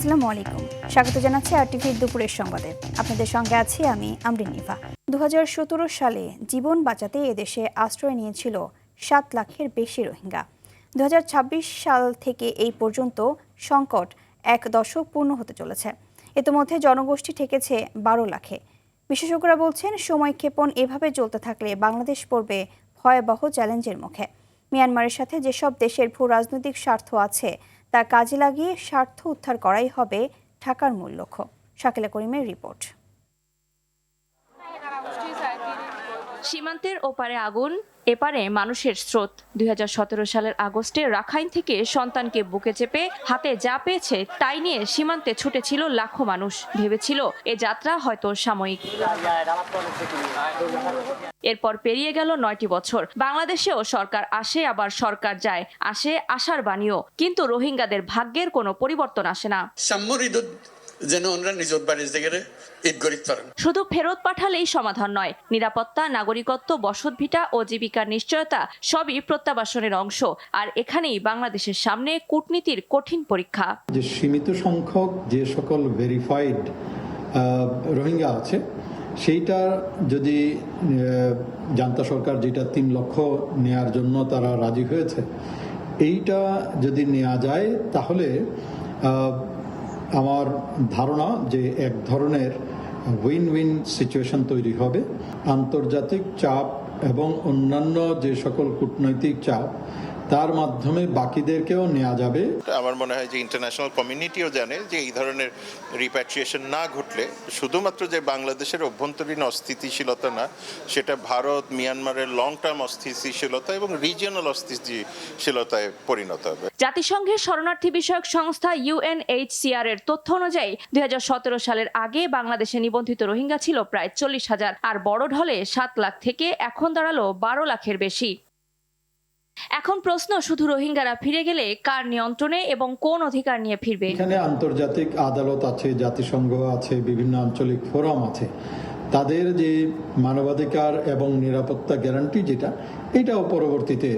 আসসালামু আলাইকুম, স্বাগত জানাচ্ছি আরটিভির দুপুরের সংবাদে। আপনাদের সঙ্গে আছি আমি আমরিন নিভা। 2017 সালে জীবন বাঁচাতে এদেশে আশ্রয় নিয়েছিল 7 লাখের বেশি রোহিঙ্গা। 2026 সাল থেকে এই পর্যন্ত সংকট 1 দশক পূর্ণ হতে চলেছে। ইতিমধ্যে জনগোষ্ঠী ঠেকেছে 12 লাখে। বিশেষজ্ঞরা বলছেন, সময়ক্ষেপণ এভাবে চলতে থাকলে বাংলাদেশ পড়বে ভয়াবহ চ্যালেঞ্জের মুখে। মিয়ানমারের সাথে যেসব দেশের ভূ রাজনৈতিক স্বার্থ আছে তা কাজে লাগিয়ে স্বার্থ উদ্ধার করাই হবে ঢাকার মূল লক্ষ্য। শাকিলা করিমের রিপোর্ট। সীমান্তের ওপারে আগুন, এপারে মানুষের স্রোত। 2017 সালের আগস্টে রাখাইন থেকে সন্তানকে বুকে চেপে হাতে যা পেয়েছে তাই নিয়ে সীমান্তে ছুটেছিল লাখো মানুষ। ভেবেছিল এ যাত্রা হয়তো সাময়িক। এরপর পেরিয়ে গেল 9টি বছর। বাংলাদেশেও সরকার আসে, আবার সরকার যায়, আসে আশার বাণীও, কিন্তু রোহিঙ্গাদের ভাগ্যের কোনো পরিবর্তন আসে না। শুধু ফেরত পাঠালেই সমাধান নয়, নিরাপত্তা, নাগরিকত্ব, বসতভিটা ও জীবিকার নিশ্চয়তা সবই প্রত্যাবাসনের অংশ। আর এখানেই বাংলাদেশের সামনে কূটনীতির কঠিন পরীক্ষা। যে সীমিত সংখ্যক যে সকল ভেরিফাইড রোহিঙ্গা আছে, সেইটা যদি জান্তা সরকার যেটা 3 লক্ষ নেয়ার জন্য তারা রাজি হয়েছে, এইটা যদি নেওয়া যায় তাহলে আমার ধারণা যে এক ধরনের উইন উইন সিচুয়েশন তৈরি হবে। আন্তর্জাতিক চাপ এবং অন্যান্য যে সকল কূটনৈতিক চাপ, তার মাধ্যমে বাকিদেরকেও নেওয়া যাবে। আমার মনে হয় যে ইন্টারন্যাশনাল কমিউনিটিও জানে যে এই ধরনের রিপ্যাট্রিয়েশন না ঘটলে শুধুমাত্র যে বাংলাদেশের অভ্যন্তরীণ অস্থিতিশীলতা না, সেটা ভারত মিয়ানমারের লং টার্ম অস্থিতিশীলতা এবং রিজিয়নাল অস্থিতিশীলতায় পরিণত হবে। জাতিসংঘের শরণার্থী বিষয়ক সংস্থা UNHCR এর তথ্য অনুযায়ী 2017 সালের আগে বাংলাদেশে নিবন্ধিত রোহিঙ্গা ছিল প্রায় 40,000, আর বড় ঢলে 7 লাখ থেকে এখন দাঁড়ালো 12 লাখের বেশি। এখন প্রশ্ন, শুধু রোহিঙ্গারা ফিরে গেলে কার নিয়ন্ত্রণে এবং কোন অধিকার নিয়ে ফিরবে? এখানে আন্তর্জাতিক আদালত আছে, জাতিসংঘ আছে, বিভিন্ন আঞ্চলিক ফোরাম আছে। তাদের যে মানবাধিকার এবং নিরাপত্তা গ্যারান্টি এটাও পরবর্তীতে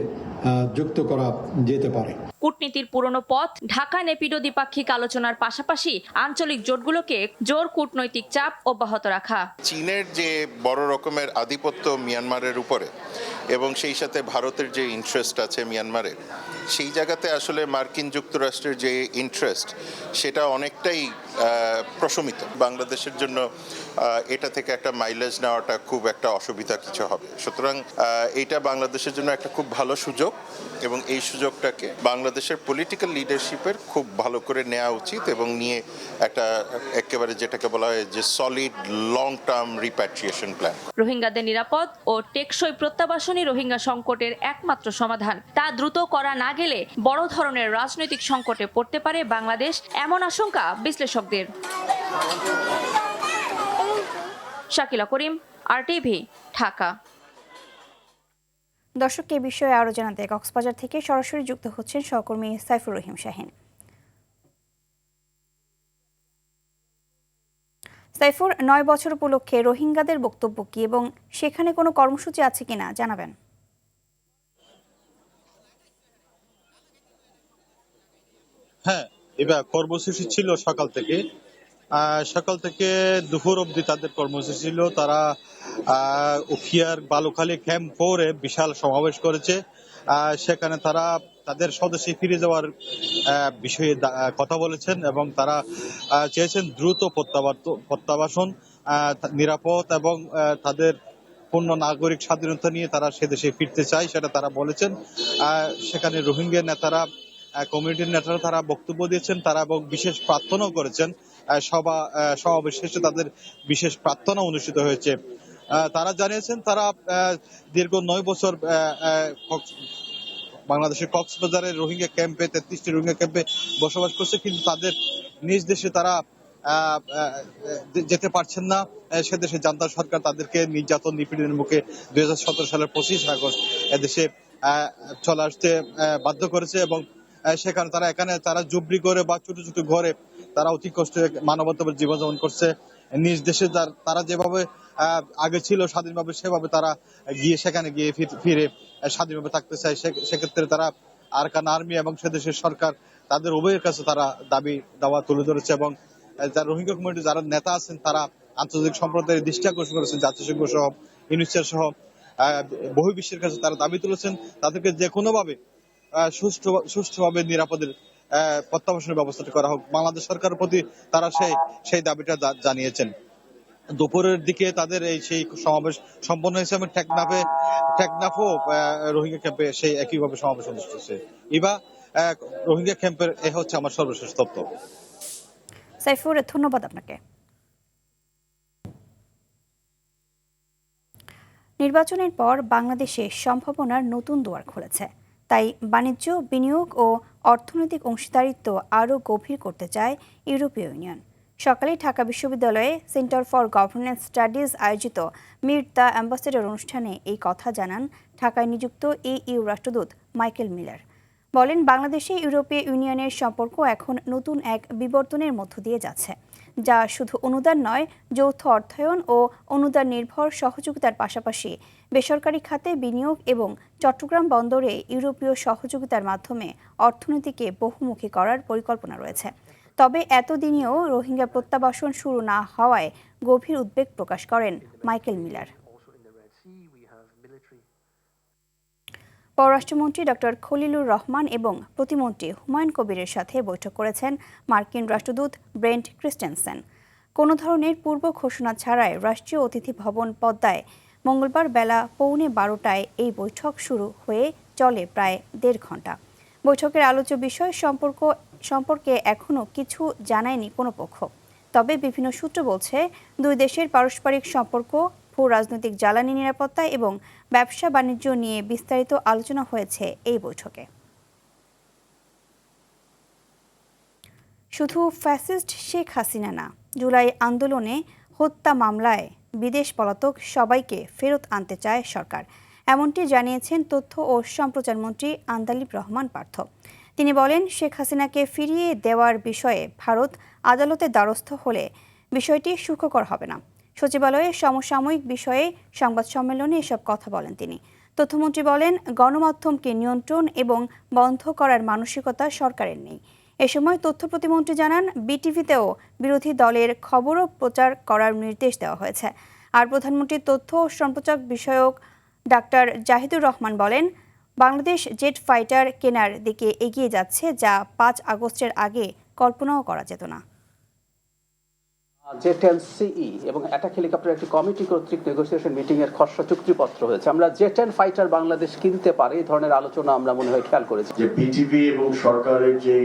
যুক্ত করা যেতে পারে। কূটনীতির পুরনো পথ, ঢাকা নেপিডো দ্বিপাক্ষিক আলোচনার পাশাপাশি আঞ্চলিক জোটগুলোকে জোর কূটনৈতিক চাপ অব্যাহত রাখা। চীনের যে বড় রকমের আধিপত্য মিয়ানমারের উপরে এবং সেই সাথে ভারতের যে ইন্টারেস্ট আছে মিয়ানমারের, সেই জায়গাতে আসলে মার্কিন যুক্তরাষ্ট্রের যে ইন্টারেস্ট সেটা অনেকটাই প্রশমিত। বাংলাদেশের জন্য এটা থেকে একটা মাইলেজ নেওয়াটা খুব একটা অসুবিধা কিছু হবে। সুতরাং এইটা বাংলাদেশের জন্য একটা খুব ভালো সুযোগ এবং এই সুযোগটাকে বাংলাদেশের পলিটিক্যাল লিডারশিপের খুব ভালো করে নেওয়া উচিত এবং নিয়ে একটা একেবারে যেটাকে বলা হয় যে solid long term repatriation plan. রোহিঙ্গাদের নিরাপদ ও টেকসই প্রত্যাবাসনই রোহিঙ্গা সংকটের একমাত্র সমাধান। তা দ্রুত করা না গেলে বড় ধরনের রাজনৈতিক সংকটে পড়তে পারে বাংলাদেশ, এমন আশঙ্কা বিশ্লেষকদের। শাকিলা করিম, RTV, ঢাকা। দর্শক, এই বিষয়ে আরো জানাতে কক্সবাজার থেকে সরাসরি যুক্ত হচ্ছেন সহকর্মী সাইফুর রহিম শাহিন। সাইফুর, 9 বছর উপলক্ষে রোহিঙ্গাদের বক্তব্য কি এবং সেখানে কোনো কর্মসূচি আছে কিনা জানাবেন। হ্যাঁ, এবার কর্মসূচি ছিল সকাল থেকে দুপুর অবধি তাদের কর্মসূচি ছিল। তারা উখিয়ার বালুখালী ক্যাম্প 4-এ বিশাল সমাবেশ করেছে। সেখানে তারা তাদের স্বদেশে ফিরে যাওয়ার বিষয়ে কথা বলেছেন এবং তারা চেয়েছেন দ্রুত প্রত্যাবাসন, নিরাপদ এবং তাদের পূর্ণ নাগরিক স্বাধীনতা নিয়ে তারা সে দেশে ফিরতে চায়, সেটা তারা বলেছেন। সেখানে রোহিঙ্গা নেতারা, কমিউনিটির নেতারা তারা বক্তব্য দিয়েছেন, তারা এবং বিশেষ প্রার্থনাও করেছেন। সমাবেশ শেষে তাদের বিশেষ প্রার্থনা অনুষ্ঠিত হয়েছে। তারা জানিয়েছেন তারা দীর্ঘ 9 বছর বাংলাদেশের কক্সবাজারের রোহিঙ্গা ক্যাম্পে, 33টি রোহিঙ্গা ক্যাম্পে বসবাস করছে, কিন্তু তাদের নিজ দেশে তারা যেতে পারছেন না। সে দেশে জান্তা সরকার তাদেরকে নির্যাতন নিপীড়নের মুখে 2017 সালের 25 আগস্ট এদেশে চলে আসতে বাধ্য করেছে এবং সেখানে তারা জুবরি করে বা ছোট ছোট ঘরে তারা অতি কষ্টে মানবতার জীবনযাপন করছে। নিজ দেশে তারা যেভাবে আগে ছিল স্বাধীনভাবে, সেভাবে তারা সেখানে গিয়ে ফিরে স্বাধীনভাবে থাকতে চায়। সেক্ষেত্রে তারা আরকান আর্মি এবং সে দেশের সরকার তাদের উভয়ের কাছে তারা দাবি দাওয়া তুলে ধরেছে এবং যারা রোহিঙ্গা কমিউনিটি যারা নেতা আছেন তারা আন্তর্জাতিক সম্প্রদায়ের দৃষ্টি আকর্ষণ করেছেন, জাতিসংঘ সহ ইউনিসেফ সহ বহির্বিশ্বের কাছে তারা দাবি তুলেছেন তাদেরকে যে কোনোভাবে সুষ্ঠুভাবে নিরাপদের প্রত্যাবাসনের ব্যবস্থাটা করা হোক। বাংলাদেশ সরকারের প্রতি তারা সেই দাবিটা জানিয়েছেন। দুপুরের দিকে তাদের সেই সমাবেশ সম্পন্ন হয়েছে এবং টেকনাফও রোহিঙ্গা ক্যাম্পে সেই একইভাবে সমাবেশ অনুষ্ঠিত হয়েছে। রোহিঙ্গা ক্যাম্পের হচ্ছে আমার সর্বশেষ তথ্য। সাইফুর, ধন্যবাদ আপনাকে। নির্বাচনের পর বাংলাদেশে সম্ভাবনার নতুন দুয়ার খুলেছে। তাই বাণিজ্য, বিনিয়োগ ও অর্থনৈতিক অংশীদারিত্ব আরও গভীর করতে চায় ইউরোপীয় ইউনিয়ন। সকালে ঢাকা বিশ্ববিদ্যালয়ে সেন্টার ফর গভর্নেন্স স্টাডিজ আয়োজিত মিট দ্য অ্যাম্বাসেডর অনুষ্ঠানে এই কথা জানান ঢাকায় নিযুক্ত EU রাষ্ট্রদূত মাইকেল মিলার। বলেন, বাংলাদেশে ইউরোপীয় ইউনিয়নের সম্পর্ক এখন নতুন এক বিবর্তনের মধ্য দিয়ে যাচ্ছে, যা শুধু অনুদান নয়, যৌথ অর্থায়ন ও অনুদান নির্ভর সহযোগিতার পাশাপাশি বেসরকারি খাতে বিনিয়োগ এবং চট্টগ্রাম বন্দরে ইউরোপীয় সহযোগিতার মাধ্যমে অর্থনীতিকে বহুমুখী করার পরিকল্পনা রয়েছে। তবে এতদিনেও রোহিঙ্গা প্রত্যাবাসন শুরু না হওয়ায় গভীর উদ্বেগ প্রকাশ করেন মাইকেল মিলার। পররাষ্ট্রমন্ত্রী ডক্টর খলিলুর রহমান এবং প্রতিমন্ত্রী হুমায়ুন কবিরের সাথে বৈঠক করেছেন মার্কিন রাষ্ট্রদূত ব্রেন্ট ক্রিস্টেনসেন। কোনো ধরনের পূর্ব ঘোষণা ছাড়াই রাষ্ট্রীয় অতিথি ভবন পদ্মায় মঙ্গলবার বেলা 11:15টায় এই বৈঠক শুরু হয়ে চলে প্রায় 1.5 ঘণ্টা। বৈঠকের আলোচ্য বিষয় সম্পর্কে এখনও কিছু জানায়নি কোনো পক্ষ। তবে বিভিন্ন সূত্র বলছে, দুই দেশের পারস্পরিক সম্পর্ক, ভূ রাজনৈতিক জ্বালানি নিরাপত্তা এবং ব্যবসা বাণিজ্য নিয়ে বিস্তারিত আলোচনা হয়েছে এই বৈঠকে। শুধু ফ্যাসিস্ট শেখ হাসিনা না, জুলাই আন্দোলনে হত্যা মামলায় বিদেশ পলাতক সবাইকে ফেরত আনতে চায় সরকার, এমনটি জানিয়েছেন তথ্য ও সম্প্রচার মন্ত্রী আন্দালিব রহমান পার্থ। তিনি বলেন, শেখ হাসিনাকে ফিরিয়ে দেওয়ার বিষয়ে ভারত আদালতে দ্বারস্থ হলে বিষয়টি সুখকর হবে না। সচিবালয়ে সমসাময়িক বিষয়ে সংবাদ সম্মেলনে এসব কথা বলেন তিনি। তথ্যমন্ত্রী বলেন, গণমাধ্যমকে নিয়ন্ত্রণ এবং বন্ধ করার মানসিকতা সরকারের নেই। এ সময় তথ্য প্রতিমন্ত্রী জানান, বিটিভিতেও বিরোধী দলের খবরও প্রচার করার নির্দেশ দেওয়া হয়েছে। আর প্রধানমন্ত্রীর তথ্য ও সম্প্রচার বিষয়ক ডাক্তার জাহিদুর রহমান বলেন, বাংলাদেশ জেট ফাইটার কেনার দিকে এগিয়ে যাচ্ছে, যা 5 আগস্টের আগে কল্পনাও করা যেত না। জে-10CE এবং অ্যাটাক হেলিকপ্টার একটি কমিটি কর্তৃক নেগোসিয়েশন মিটিং এর খসড়া চুক্তিপত্র হয়েছে। আমরা জে-10 ফাইটার বাংলাদেশ কিনতে পারে এই ধরনের আলোচনা আমরা মনে হয় খেয়াল করেছি। যে বিটিভি এবং সরকারের যে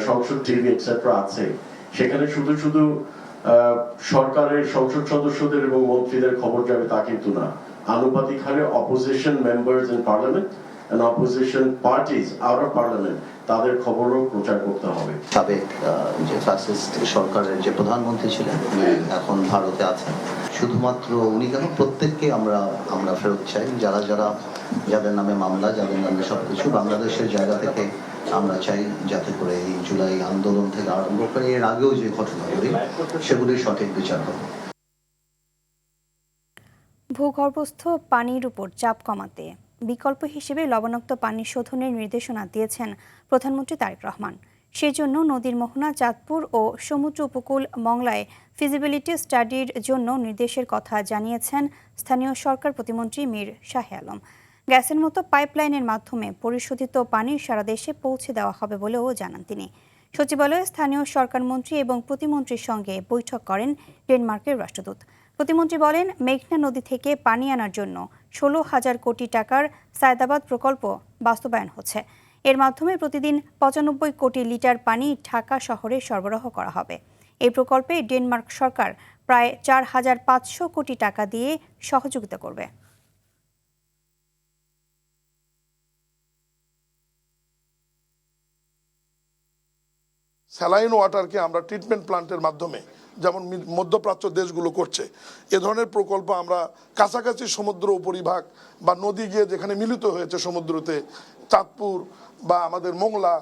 সংসদ টিভি এটসেট্রা আছে, সেখানে শুধু সরকারের সংসদ সদস্যদের এবং মন্ত্রীদের খবর যাবে তা কিন্তু না। আনুপাতিক হারে opposition members in parliament and opposition parties out of parliament তাদের খবরও প্রচার করতে হবে। সাবেক যে ফ্যাসিস্ট সরকারের যে প্রধানমন্ত্রী ছিলেন এখন ভারতে আছেন, শুধুমাত্র উনি কেন, প্রত্যেককে আমরা ফেরত চাই। যাদের নামে মামলা, যাদের নামে সবকিছু, বাংলাদেশের জায়গা থেকে আমরা চাই যাতে করে এই জুলাই আন্দোলন থেকে আরম্ভ করে এর আগেও যে ঘটনাগুলি, সেগুলির সঠিক বিচার হবে। ভূগর্ভস্থ পানির উপর চাপ কমাতে বিকল্প হিসেবে লবণাক্ত পানি শোধনের নির্দেশনা দিয়েছেন প্রধানমন্ত্রী তারেক রহমান। সেজন্য নদীর মোহনা, চাঁদপুর ও সমুদ্র উপকূল মংলায় ফিজিবিলিটি স্টাডির জন্য নির্দেশের কথা জানিয়েছেন স্থানীয় সরকার প্রতিমন্ত্রী মীর শাহে আলম। গ্যাসের মতো পাইপলাইনের মাধ্যমে পরিশোধিত পানি সারা দেশে পৌঁছে দেওয়া হবে বলেও জানান তিনি। সচিবালয়ে স্থানীয় সরকার মন্ত্রী এবং প্রতিমন্ত্রীর সঙ্গে বৈঠক করেন ডেনমার্কের রাষ্ট্রদূত। প্রতিমন্ত্রী বলেন, মেঘনা নদী থেকে পানি আনার জন্য 16,000 কোটি টাকার সায়দাবাদ প্রকল্প বাস্তবায়ন হচ্ছে। এর মাধ্যমে প্রতিদিন 95 কোটি লিটার পানি ঢাকা শহরে সরবরাহ করা হবে। এই প্রকল্পে ডেনমার্ক সরকার প্রায় 4,500 কোটি টাকা দিয়ে সহযোগিতা করবে। স্যালাইন ওয়াটারকে আমরা ট্রিটমেন্ট প্লান্টের মাধ্যমে, যেমন মধ্যপ্রাচ্য দেশগুলো করছে, এ ধরনের প্রকল্প আমরা কাছাকাছি সমুদ্র উপরিভাগ বা নদী গিয়ে যেখানে মিলিত হয়েছে সমুদ্রতে, চাঁদপুর বা আমাদের মোংলা,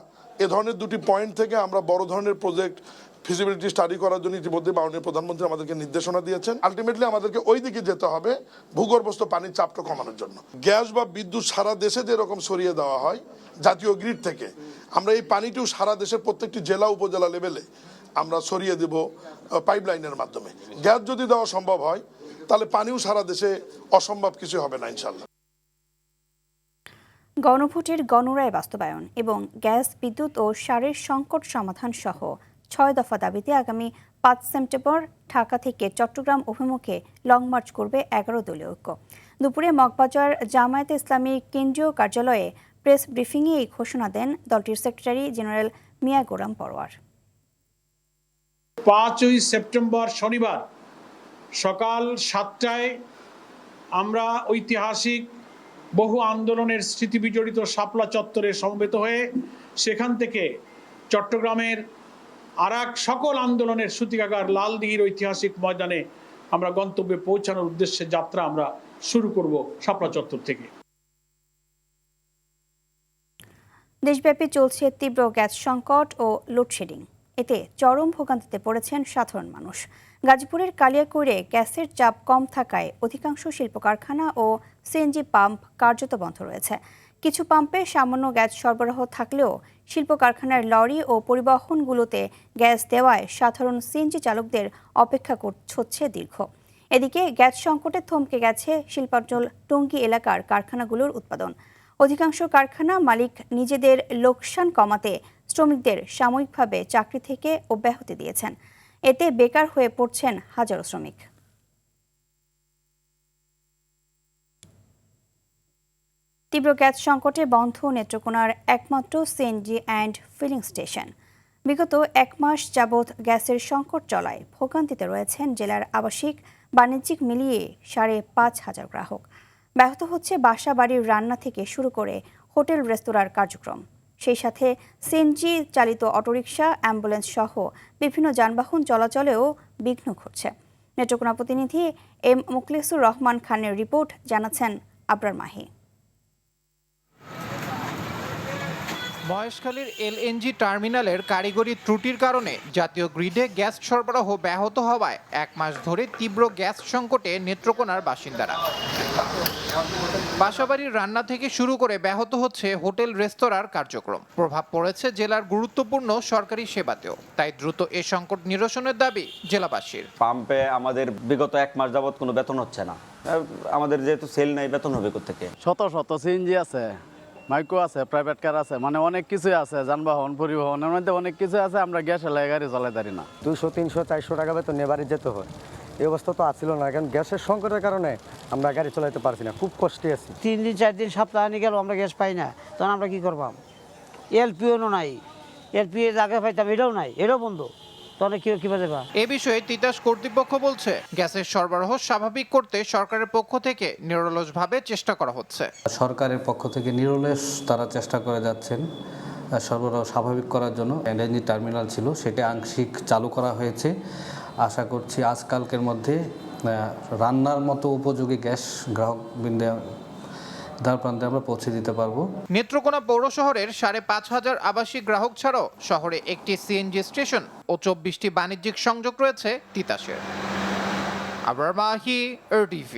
এ ধরনের দুটি পয়েন্ট থেকে আমরা বড় ধরনের প্রজেক্ট ফিজিবিলিটি স্টাডি করার জন্য ইতিমধ্যে মাননীয় প্রধানমন্ত্রী আমাদেরকে নির্দেশনা দিয়েছেন। আলটিমেটলি আমাদেরকে ওই দিকে যেতে হবে ভূগর্ভস্থ পানির চাপটা কমানোর জন্য। গ্যাস বা বিদ্যুৎ সারা দেশে যেরকম সরিয়ে দেওয়া হয় জাতীয় গ্রিড থেকে, আমরা এই পানিটিও সারা দেশের প্রত্যেকটি জেলা উপজেলা লেভেলে আমরা সরিয়ে দেব পাইপলাইনের মাধ্যমে। গ্যাস যদি দেওয়া সম্ভব হয় তাহলে পানিও সারা দেশে অসম্ভব কিছু হবে না ইনশাল্লাহ। গণভোটের গণরায় বাস্তবায়ন এবং গ্যাস, বিদ্যুৎ ও সারের সংকট সমাধান সহ 6 দফা দাবিতে আগামী 5 সেপ্টেম্বর ঢাকা থেকে চট্টগ্রাম অভিমুখে লং মার্চ করবে 11 দলীয় ঐক্য। দুপুরে মগবাজার জামায়াতে ইসলামী কেন্দ্রীয় কার্যালয়ে প্রেস ব্রিফিংয়ে এই ঘোষণা দেন দলটির সেক্রেটারি জেনারেল মিয়া গোরাম পরোয়ার। 5ই সেপ্টেম্বর শনিবার সকাল 7টায় আমরা ঐতিহাসিক বহু আন্দোলনের স্মৃতি বিজড়িত শাপলা চত্বরে সমবেত হয়ে সেখান থেকে চট্টগ্রামের আরেক সকল আন্দোলনের সূতিকাগার লালদিঘির ঐতিহাসিক ময়দানে আমরা গন্তব্যে পৌঁছানোর উদ্দেশ্যে যাত্রা আমরা শুরু করব শাপলা চত্বর থেকে। দেশব্যাপী চলছে তীব্র গ্যাস সংকট ও লোডশেডিং। এতে চরম ভোগান্তিতে পড়েছেন সাধারণ মানুষ। গাজীপুরের কালিয়াকৈরে গ্যাসের চাপ কম থাকায় অধিকাংশ শিল্প কারখানা ও সিএনজি পাম্প কার্যত বন্ধ রয়েছে। কিছু পাম্পে সামান্য গ্যাস সরবরাহ থাকলেও শিল্প কারখানার লরি ও পরিবহনগুলোতে গ্যাস দেওয়ায় সাধারণ সিএনজি চালকদের অপেক্ষা হচ্ছে দীর্ঘ। এদিকে গ্যাস সংকটে থমকে গেছে শিল্পাঞ্চল টঙ্গী এলাকার কারখানাগুলোর উৎপাদন। অধিকাংশ কারখানা মালিক নিজেদের লোকসান কমাতে শ্রমিকদের সাময়িকভাবে চাকরি থেকে অব্যাহতি দিয়েছেন। এতে বেকার হয়ে পড়ছেন হাজারো শ্রমিক। তীব্র গ্যাস সংকটে বন্ধ নেত্রকোনার একমাত্র সিএনজি অ্যান্ড ফিলিং স্টেশন। বিগত 1 মাস যাবৎ গ্যাসের সংকট চলায় ভোগান্তিতে রয়েছেন জেলার আবাসিক, বাণিজ্যিক মিলিয়ে 5,500 গ্রাহক। ব্যাহত হচ্ছে বাসা বাড়ির রান্না থেকে শুরু করে হোটেল রেস্তোরাঁর কার্যক্রম। সেই সাথে সিএনজি চালিত অটোরিকশা, অ্যাম্বুলেন্স সহ বিভিন্ন যানবাহন চলাচলেও বিঘ্ন ঘটছে। নেত্রকোনা প্রতিনিধি এম মুখলিসুর রহমান খানের রিপোর্ট, জানাচ্ছেন আবরার মাহি। মহেশখালীর এলএনজি টার্মিনালের কারিগরি ত্রুটির কারণে জাতীয় গ্রিডে গ্যাস সরবরাহ ব্যাহত হওয়ায় 1 মাস ধরে তীব্র গ্যাস সংকটে নেত্রকোনার বাসিন্দারা। বাসাবাড়ির রান্না থেকে শুরু করে ব্যাহত হচ্ছে হোটেল রেস্তোরাঁর কার্যক্রম। প্রভাব পড়েছে জেলার গুরুত্বপূর্ণ সরকারি সেবাতেও। তাই দ্রুত এ সংকট নিরসনের দাবি জেলাবাসীর। পাম্পে আমাদের বিগত 1 মাস যাবৎ কোনো বেতন হচ্ছে না। আমাদের যেহেতু সেল নাই, বেতন হবে কোত্থেকে? শত শত সিএনজি আছে, মাইক্রো আছে, প্রাইভেট কার আছে, মানে অনেক কিছু আছে, যানবাহন পরিবহনের মধ্যে অনেক কিছু আছে। আমরা গ্যাসের লাগে গাড়ি চালাতে পারি না। 200, 300, 400 টাকা বেতন নিয়ে বাড়ি যেতে হয়। এই অবস্থা তো আসছিল না, কারণ গ্যাসের সংকটের কারণে আমরা গাড়ি চালাতে পারছি না, খুব কষ্টে আছি। 3 দিন 4 দিন সপ্তাহ নিয়ে গেল আমরা গ্যাস পাই না, তখন আমরা কি করবাম? এলপিও নাই, এলপি আগে পাইতাম, এটাও নাই, এটাও বন্ধ। এ বিষয়ে তিতাস কর্তৃপক্ষ বলছে, গ্যাসের সরবরাহ স্বাভাবিক করতে সরকারের পক্ষ থেকে নিরলসভাবে চেষ্টা করা হচ্ছে। সরকারের পক্ষ থেকে নিরলস তারা চেষ্টা করে যাচ্ছেন সরবরাহ স্বাভাবিক করার জন্য। এলএনজি টার্মিনাল ছিল, সেটা আংশিক চালু করা হয়েছে। আশা করছি আজকালকের মধ্যে রান্নার মতো উপযোগী গ্যাস গ্রাহকবৃন্দে দ্বার প্রান্তে আমরা পৌঁছে দিতে পারবো। নেত্রকোনা পৌর শহরের 5,500 আবাসিক গ্রাহক ছাড়াও শহরে একটি সিএনজি স্টেশন ও 24টি বাণিজ্যিক সংযোগ রয়েছে তিতাসের। আবরার মাহি, RTV।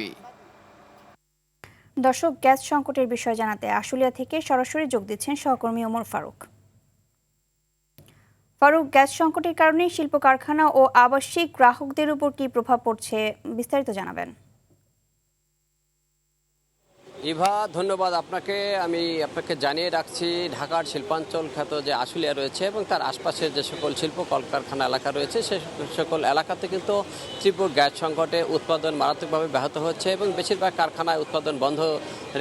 দর্শক, গ্যাস সংকটের বিষয়ে জানাতে আশুলিয়া থেকে সরাসরি যোগ দিচ্ছেন সহকর্মী ওমর ফারুক। ফারুক, গ্যাস সংকটের কারণে শিল্প কারখানা ও আবাসিক গ্রাহকদের উপর কি প্রভাব পড়ছে, বিস্তারিত জানাবেন। ইভা, ধন্যবাদ আপনাকে। আমি আপনাকে জানিয়ে রাখছি, ঢাকার শিল্পাঞ্চল খ্যাত যে আশুলিয়া রয়েছে এবং তার আশপাশের যে সকল শিল্প কলকারখানা এলাকা রয়েছে সে সকল এলাকাতে কিন্তু তীব্র গ্যাস সংকটে উৎপাদন মারাত্মকভাবে ব্যাহত হচ্ছে এবং বেশিরভাগ কারখানায় উৎপাদন বন্ধ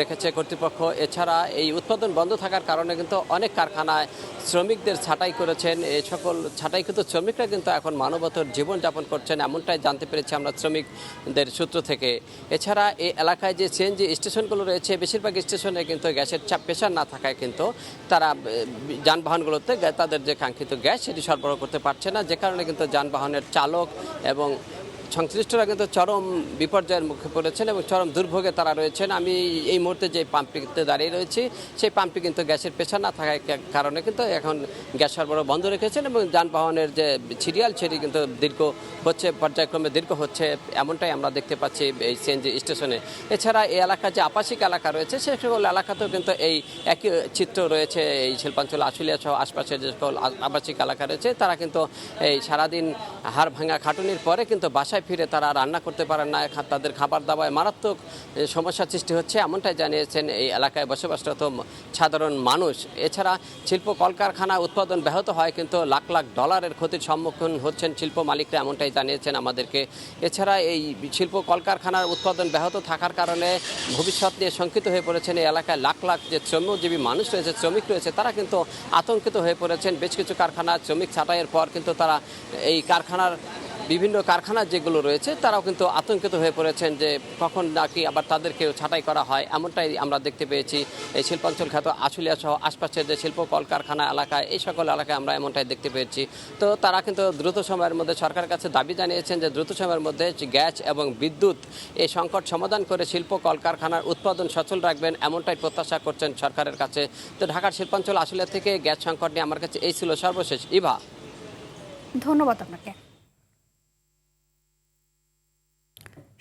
রেখেছে কর্তৃপক্ষ। এছাড়া এই উৎপাদন বন্ধ থাকার কারণে কিন্তু অনেক কারখানায় শ্রমিকদের ছাঁটাই করেছেন। এই সকল ছাঁটাইকৃত শ্রমিকরা কিন্তু এখন মানবতর জীবনযাপন করছেন, এমনটাই জানতে পেরেছি আমরা শ্রমিকদের সূত্র থেকে। এছাড়া এই এলাকায় যে সিএনজি স্টেশনগুলো রয়েছে, বেশিরভাগ স্টেশনে কিন্তু গ্যাসের চাপ প্রেশার না থাকায় কিন্তু তারা যানবাহনগুলোতে তাদের যে কাঙ্ক্ষিত গ্যাস সেটি সরবরাহ করতে পারছে না, যে কারণে কিন্তু যানবাহনের চালক এবং সংশ্লিষ্টরা কিন্তু চরম বিপর্যয়ের মুখে পড়েছেন এবং চরম দুর্ভোগে তারা রয়েছেন। আমি এই মুহূর্তে যে পাম্পটিতে দাঁড়িয়ে রয়েছি সেই পাম্পটি কিন্তু গ্যাসের প্রেশার না থাকার কারণে কিন্তু এখন গ্যাস সরবরাহ বন্ধ রেখেছেন এবং যানবাহনের যে সিরিয়াল সেটি কিন্তু দীর্ঘ হচ্ছে, পর্যায়ক্রমে দীর্ঘ হচ্ছে, এমনটাই আমরা দেখতে পাচ্ছি এই সিএনজি স্টেশনে। এছাড়া এই এলাকার যে আবাসিক এলাকা রয়েছে সে সকল এলাকাতেও কিন্তু এই একই চিত্র রয়েছে। এই শিল্পাঞ্চল আশুলিয়া সহ আশপাশের যে সকল আবাসিক এলাকা রয়েছে তারা কিন্তু এই সারাদিন হাড় ভাঙা খাটুনির পরে কিন্তু বাসায় ফিরে তারা রান্না করতে পারেন না, তাদের খাবার দাবায় মারাত্মক সমস্যার সৃষ্টি হচ্ছে, এমনটাই জানিয়েছেন এই এলাকায় বসবাসরত সাধারণ মানুষ। এছাড়া শিল্প কলকারখানা উৎপাদন ব্যাহত হয় কিন্তু লাখ লাখ ডলারের ক্ষতির সম্মুখীন হচ্ছেন শিল্প মালিকরা, এমনটাই জানিয়েছেন আমাদেরকে। এছাড়া এই শিল্প কলকারখানার উৎপাদন ব্যাহত থাকার কারণে ভবিষ্যৎ নিয়ে শঙ্কিত হয়ে পড়েছেন এই এলাকায় লাখ লাখ যে শ্রমজীবী মানুষ রয়েছে, শ্রমিক রয়েছে, তারা কিন্তু আতঙ্কিত হয়ে পড়েছেন। বেশ কিছু কারখানার শ্রমিক ছাঁটাইয়ের পর কিন্তু তারা এই কারখানার বিভিন্ন কারখানা যেগুলো রয়েছে তারাও কিন্তু আতঙ্কিত হয়ে পড়েছেন যে কখন নাকি আবার তাদেরকেও ছাঁটাই করা হয়, এমনটাই আমরা দেখতে পেয়েছি এই শিল্পাঞ্চল খ্যাত আশুলিয়া সহ আশপাশের যে শিল্প কলকারখানা এলাকায়, এই সকল এলাকায় আমরা এমনটাই দেখতে পেয়েছি। তো তারা কিন্তু দ্রুত সময়ের মধ্যে সরকারের কাছে দাবি জানিয়েছেন যে দ্রুত সময়ের মধ্যে গ্যাস এবং বিদ্যুৎ এই সংকট সমাধান করে শিল্প কলকারখানার উৎপাদন সচল রাখবেন, এমনটাই প্রত্যাশা করছেন সরকারের কাছে। তো ঢাকার শিল্পাঞ্চল আশুলিয়া থেকে গ্যাস সংকট নিয়ে আমার কাছে এই ছিল সর্বশেষ। ইভা, ধন্যবাদ আপনাকে।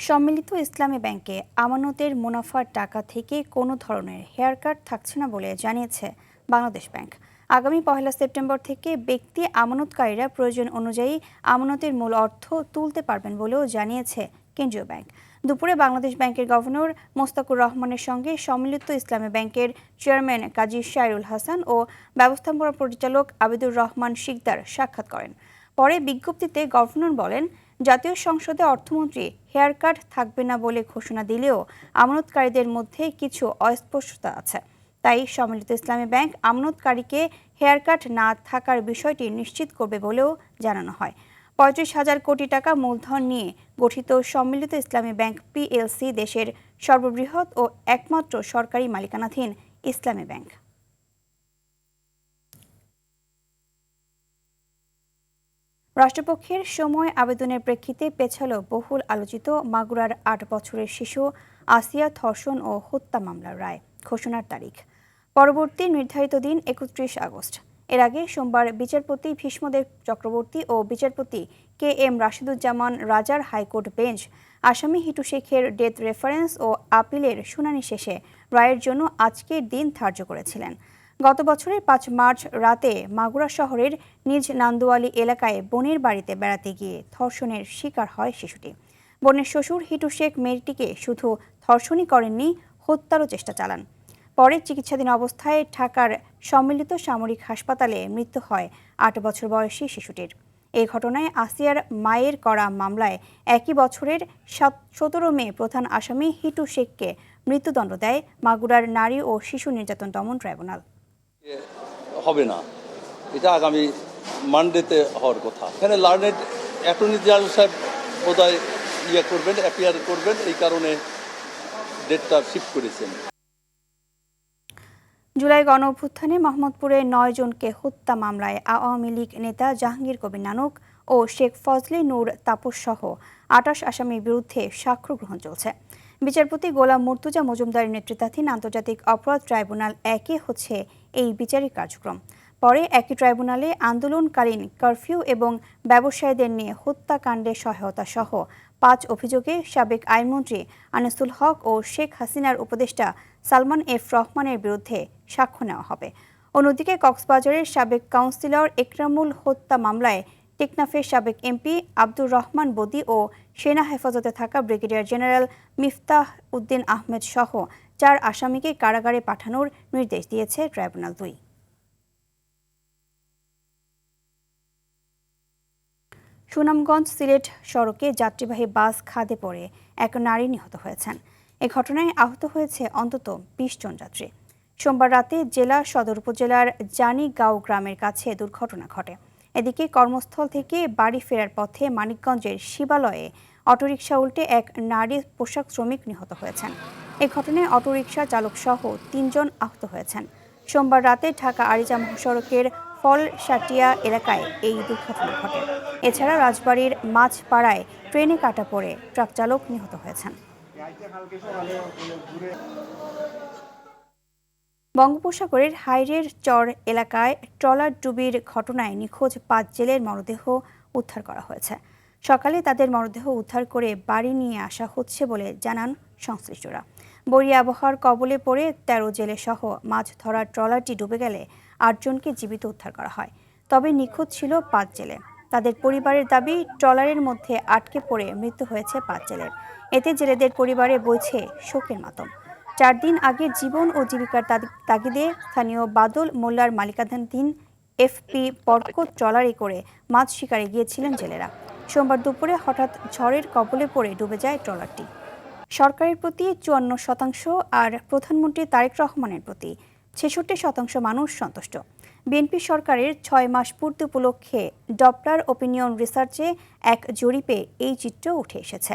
সম্মিলিত ইসলামী ব্যাংকে আমানতের মুনাফার টাকা থেকে কোনো ধরনের হেয়ারকাট থাকছে না বলে জানিয়েছে বাংলাদেশ ব্যাংক। আগামী 1 সেপ্টেম্বর থেকে ব্যক্তি আমানতকারীরা প্রয়োজন অনুযায়ী আমানতের মূল অর্থ তুলতে পারবেন বলেও জানিয়েছে কেন্দ্রীয় ব্যাংক। দুপুরে বাংলাদেশ ব্যাংকের গভর্নর মোস্তাকুর রহমানের সঙ্গে সম্মিলিত ইসলামী ব্যাংকের চেয়ারম্যান কাজী শায়রুল হাসান ও ব্যবস্থাপনা পরিচালক আবিদুর রহমান শিকদার সাক্ষাৎ করেন। পরে বিজ্ঞপ্তিতে গভর্নর বলেন, জাতীয় সংসদে অর্থমন্ত্রী হেয়ারকাট থাকবে না বলে ঘোষণা দিলেও আমানতকারীদের মধ্যে কিছু অস্পষ্টতা আছে, তাই সম্মিলিত ইসলামী ব্যাংক আমানতকারীকে হেয়ারকাট না থাকার বিষয়টি নিশ্চিত করবে বলেও জানানো হয়। 35,000 কোটি টাকা মূলধন নিয়ে গঠিত সম্মিলিত ইসলামী ব্যাংক পিএলসি দেশের সর্ববৃহৎ ও একমাত্র সরকারি মালিকানাধীন ইসলামী ব্যাংক। রাষ্ট্রপক্ষের সময় আবেদনের প্রেক্ষিতে পেছালো বহুল আলোচিত মাগুরার 8 বছরের শিশু আসিয়া ধর্ষণ ও হত্যা মামলার রায় ঘোষণার তারিখ। পরবর্তী নির্ধারিত দিন 31 আগস্ট। এর আগে সোমবার বিচারপতি ভীষ্মদেব চক্রবর্তী ও বিচারপতি KM রাশিদুজ্জামান রাজার হাইকোর্ট বেঞ্চ আসামি হিটু শেখের ডেথ রেফারেন্স ও আপিলের শুনানি শেষে রায়ের জন্য আজকের দিন ধার্য করেছিলেন। গত বছরের 5 মার্চ রাতে মাগুরা শহরের নিজ নান্দোয়ালি এলাকায় বোনের বাড়িতে বেড়াতে গিয়ে ধর্ষণের শিকার হয় শিশুটি। বোনের শ্বশুর হিটু শেখ মেয়েটিকে শুধু ধর্ষণই করেননি, হত্যারও চেষ্টা চালান। পরে চিকিৎসাধীন অবস্থায় ঢাকার সম্মিলিত সামরিক হাসপাতালে মৃত্যু হয় 8 বছর বয়সী শিশুটির। এই ঘটনায় আসিয়ার মায়ের করা মামলায় একই বছরের 17 মে প্রধান আসামি হিটু শেখকে মৃত্যুদণ্ড দেয় মাগুরার নারী ও শিশু নির্যাতন দমন ট্রাইব্যুনাল। হবে না, এটা আগামী মানডেতে হওয়ার কথা। এখানে লার্নেড অ্যাটর্নি জেনারেল সাহেব বোধহয় অ্যাপিয়ার করবেন, এই কারণে ডেটটা শিফট করেছেন। জুলাই গণ অভ্যুত্থানে মোহাম্মদপুরে 9 জনকে হত্যা মামলায় আওয়ামী লীগ নেতা জাহাঙ্গীর কবির নানক ও শেখ ফজলে নূর তাপস সহ 28 আসামির বিরুদ্ধে সাক্ষ্য গ্রহণ চলছে। বিচারপতি গোলাম মুর্তুজা মজুমদারের নেতৃত্বাধীন আন্তর্জাতিক অপরাধ ট্রাইব্যুনাল 1 হচ্ছে এই বিচারিক কার্যক্রম। পরে একই ট্রাইব্যুনালে আন্দোলনকালীন কারফিউ এবং ব্যবসায়ীদের নিয়ে হত্যাকাণ্ডে সহায়তা সহ 5 অভিযোগে সাবেক আইনমন্ত্রী আনিসুল হক ও শেখ হাসিনার উপদেষ্টা সালমান এফ রহমানের বিরুদ্ধে সাক্ষ্য নেওয়া হবে। অন্যদিকে কক্সবাজারের সাবেক কাউন্সিলর একরামুল হত্যা মামলায় টেকনাফের সাবেক এমপি আব্দুর রহমান বদি ও সেনা হেফাজতে থাকা ব্রিগেডিয়ার জেনারেল মিফতাহ উদ্দিন আহমেদ সহ 4 আসামিকে কারাগারে পাঠানোর নির্দেশ দিয়েছে ট্রাইব্যুনাল 2। সুনামগঞ্জ সিলেট সড়কে যাত্রীবাহী বাস খাদে পড়ে এক নারী নিহত হয়েছেন। এ ঘটনায় আহত হয়েছে অন্তত 20 জন যাত্রী। সোমবার রাতে জেলা সদর উপজেলার জানিগাঁও গ্রামের কাছে দুর্ঘটনা ঘটে। এদিকে কর্মস্থল থেকে বাড়ি ফেরার পথে মানিকগঞ্জের শিবালয়ে অটোরিকশা উল্টে এক নারী পোশাক শ্রমিক নিহত হয়েছেন। এ ঘটনায় অটোরিকশা চালক সহ 3 জন আহত হয়েছেন। সোমবার রাতে ঢাকা আরিচা মহাসড়কের ফলসাটিয়া এলাকায় এই দুর্ঘটনা ঘটে। এছাড়া রাজবাড়ীর মাঝপাড়ায় ট্রেনে কাটা পড়ে ট্রাক চালক নিহত হয়েছেন। বঙ্গোপসাগরের হাইরের চর এলাকায় ট্রলার ডুবির ঘটনায় নিখোঁজ ৫ জেলের মরদেহ উদ্ধার করা হয়েছে। সকালে তাদের মরদেহ উদ্ধার করে বাড়ি নিয়ে আসা হচ্ছে বলে জানান সংশ্লিষ্টরা। বৈরী আবহাওয়ার কবলে পড়ে ১৩ জেলে সহ মাছ ধরার ট্রলারটি ডুবে গেলে ৮ জনকে জীবিত উদ্ধার করা হয়। তবে নিখোঁজ ছিল ৫ জেলে। তাদের পরিবারের দাবি, ট্রলারের মধ্যে আটকে পড়ে মৃত্যু হয়েছে ৫ জেলের। এতে জেলেদের পরিবারে বইছে শোকের মাতম। ৪ দিন আগে জীবন ও জীবিকার তাগিদে স্থানীয় বাদল মোল্লার মালিকানাধীন এফপি বরকত ট্রলারে করে মাছ শিকারে গিয়েছিলেন জেলেরা। সোমবার দুপুরে হঠাৎ ঝড়ের কবলে পড়ে ডুবে যায় ট্রলারটি। সরকারের প্রতি ৫৪% আর প্রধানমন্ত্রী তারেক রহমানের প্রতি ৬৬% মানুষ সন্তুষ্ট। বিএনপি সরকারের ৬ মাস পূর্তি উপলক্ষে ডপলার ওপিনিয়ন রিসার্চে এক জরিপে এই চিত্র উঠে এসেছে।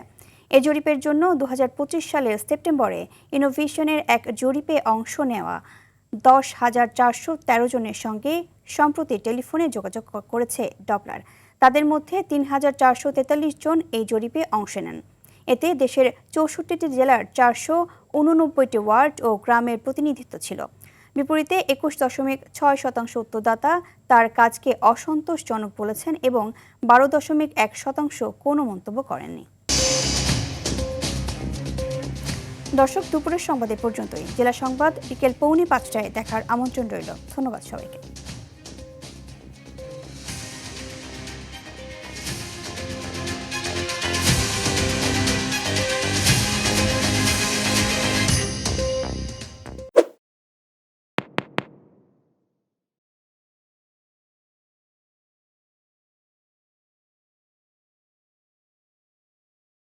এ জরিপের জন্য ২০২৫ সালের সেপ্টেম্বরে ইনোভেশনের এক জরিপে অংশ নেওয়া ১০,৪১৩ জনের সঙ্গে সম্প্রতি টেলিফোনে যোগাযোগ করেছে ডপলার। তাদের মধ্যে ৩,৪৪৩ জন এই জরিপে অংশ নেন। এতে দেশের ৬৪টি জেলার ৪৮৯টি ওয়ার্ড ও গ্রামের প্রতিনিধিত্ব ছিল। বিপরীতে ২১.৬% উত্তরদাতা তার কাজকে অসন্তোষজনক বলেছেন এবং ১২.১% কোনো মন্তব্য করেননি। দর্শক, দুপুরের সংবাদ এ পর্যন্তই। জেলা সংবাদ বিকেল ৪:৫টায় দেখার আমন্ত্রণ রইল। ধন্যবাদ সবাইকে।